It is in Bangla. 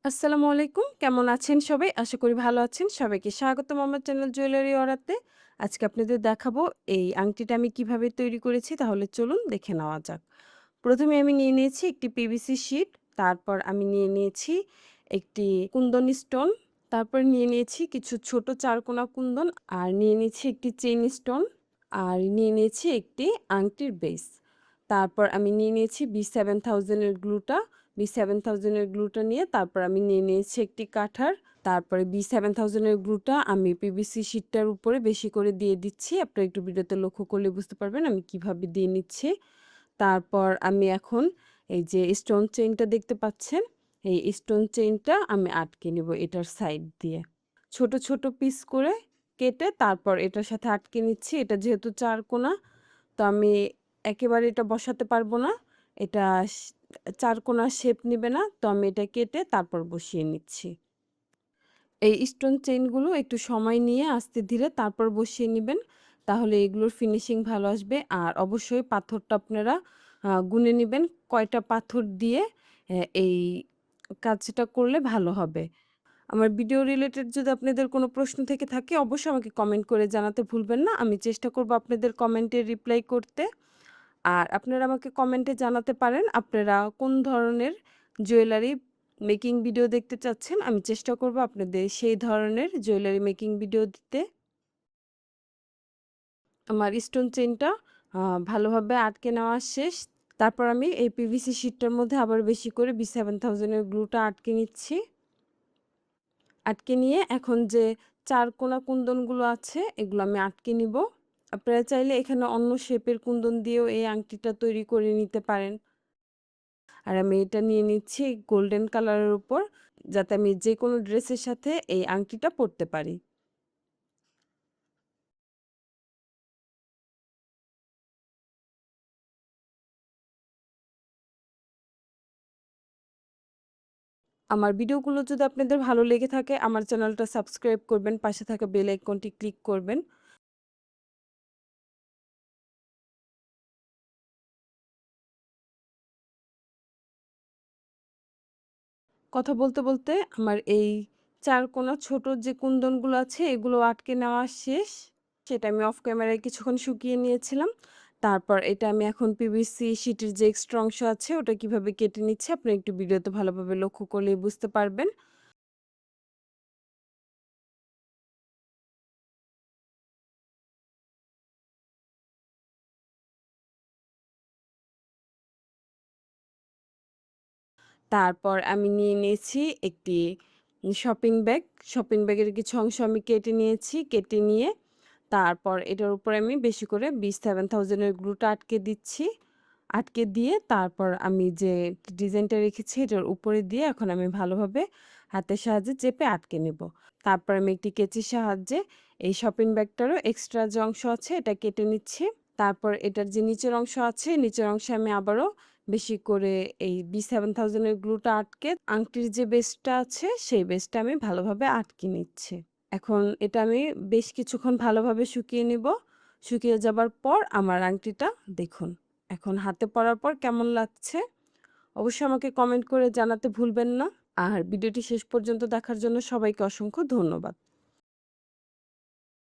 আসসালামু আলাইকুম। কেমন আছেন সবাই? আশা করি ভালো আছেন। সবাইকে স্বাগতম আমার চ্যানেল জুয়েলারি অরাতে। আজকে আপনাদের দেখাবো এই আংটিটা আমি কিভাবে তৈরি করেছি। তাহলে চলুন দেখে নেওয়া যাক। ১ম এ আমি নিয়ে নিয়েছি একটি পিভিসি শিট, তারপর আমি নিয়ে নিয়েছি একটি কুন্দন স্টোন, তারপর নিয়ে নিয়েছি কিছু ছোট চারকোনা কুন্দন, আর নিয়ে নিয়েছি একটি চেইন স্টোন, আর নিয়ে নিয়েছি একটি আংটির বেস। তারপর আমি নিয়ে নিয়েছি B7000 এর গ্লুটা। B7000 এর গ্লুটা নিয়ে তারপর আমি নিয়ে নিয়েছি একটি কাঠার। তারপরে B7000 এর গ্লুটা আমি পিভিসি শিটটার উপরে বেশি করে দিয়ে দিচ্ছি। আপনারা একটু ভিডিওতে লক্ষ্য করলে বুঝতে পারবেন আমি কিভাবে দিয়ে নিচ্ছি। তারপর আমি এখন এই যে স্টোন চেইনটা দেখতে পাচ্ছেন, এই স্টোন চেইনটা আমি আটকে নিব এটার সাইড দিয়ে। ছোট, ছোট পিস করে কেটে তারপর এটার সাথে আটকে নিচ্ছি। এটা যেহেতু ৪ কোনা, তো আমি একেবারে এটা বসাতে পারবো না। এটা ৪ কোণার শেপ নিবে না। তো আমি এটা কেটে তারপর বসিয়ে নিচ্ছি। এই স্টোন চেইনগুলো একটু সময় নিয়ে আস্তে ধীরে তারপর বসিয়ে নিবেন। তাহলে এগুলোর ফিনিশিং ভালো আসবে। আর অবশ্যই পাথরটা আপনারা গুনে নিবেন কয়টা পাথর দিয়ে এই কাজটা করলে ভালো হবে। আমার ভিডিও রিলেটেড যদি আপনাদের কোনো প্রশ্ন থেকে থাকে অবশ্যই আমাকে কমেন্ট করে জানাতে ভুলবেন না। আমি চেষ্টা করব আপনাদের কমেন্টের রিপ্লাই করতে। আর আপনারা আমাকে কমেন্টে জানাতে পারেন আপনারা কোন ধরনের জুয়েলারি মেকিং ভিডিও দেখতে চাচ্ছেন। আমি চেষ্টা করব আপনাদের সেই ধরনের জুয়েলারি মেকিং ভিডিও দিতে। আমার স্টোন চেইনটা ভালোভাবে আটকে নেওয়া শেষ। তারপর আমি এই পিভিসি শিটটার মধ্যে আবার বেশি করে B7000 এর গ্লুটা আটকে নিচ্ছি। আটকে নিয়ে এখন যে ৪ কোনা কুন্দনগুলো আছে এগুলো আমি আটকে নিব। আপনারা চাইলে এখানে অন্য শেপের কুন্দন দিয়েও এই আংটিটা তৈরি করে নিতে পারেন। আর আমি এটা নিয়ে নিচ্ছি গোল্ডেন কালারের উপর, যাতে আমি যেকোনো ড্রেসের সাথে এই আংটিটা পরতে পারি। আমার ভিডিওগুলো যদি আপনাদের ভালো লেগে থাকে আমার চ্যানেলটা সাবস্ক্রাইব করবেন, পাশে থাকা বেল আইকনটি ক্লিক করবেন। কথা বলতে, বলতে আমার এই ৪ কোনা ছোট যে কুন্দনগুলো আছে এগুলো আটকে নেওয়া শেষ। সেটা আমি অফ ক্যামেরায় কিছুক্ষণ শুকিয়ে নিয়েছিলাম। তারপর এটা আমি এখন পিভিসি শিটের যে এক্সট্রা অংশ আছে ওটা কিভাবে কেটে নিচ্ছি আপনারা একটু ভিডিওতে ভালোভাবে লক্ষ্য করলেই বুঝতে পারবেন। তারপর আমি নিয়ে নিয়েছি একটি শপিং ব্যাগ। শপিং ব্যাগের কিছু অংশ আমি কেটে নিয়েছি। কেটে নিয়ে তারপর এটার উপরে আমি বেশি করে B7000 এর গ্লুটা আটকে দিচ্ছি। আটকে দিয়ে তারপর আমি যে ডিজাইনটা রেখেছি এটার উপরে দিয়ে এখন আমি ভালোভাবে হাতের সাহায্যে চেপে আটকে নেব। তারপর আমি একটি কেচির সাহায্যে এই শপিং ব্যাগটারও এক্সট্রা যে অংশ আছে এটা কেটে নিচ্ছি। তারপর এটার যে নিচের অংশ আছে, নিচের অংশে আমি আবারও বেশি করে এই B7000 এর গ্লুটা আটকে আংটির যে বেসটা আছে, সেই বেসটা আমি ভালোভাবে আটকে নিচ্ছি। এখন এটা আমি বেশ কিছুক্ষণ ভালোভাবে শুকিয়ে নিব। শুকিয়ে যাবার পর আমার আংটিটা দেখুন। এখন হাতে পরার পর কেমন লাগছে? অবশ্যই আমাকে কমেন্ট করে জানাতে ভুলবেন না। আর ভিডিওটি শেষ পর্যন্ত দেখার জন্য সবাইকে অসংখ্য ধন্যবাদ।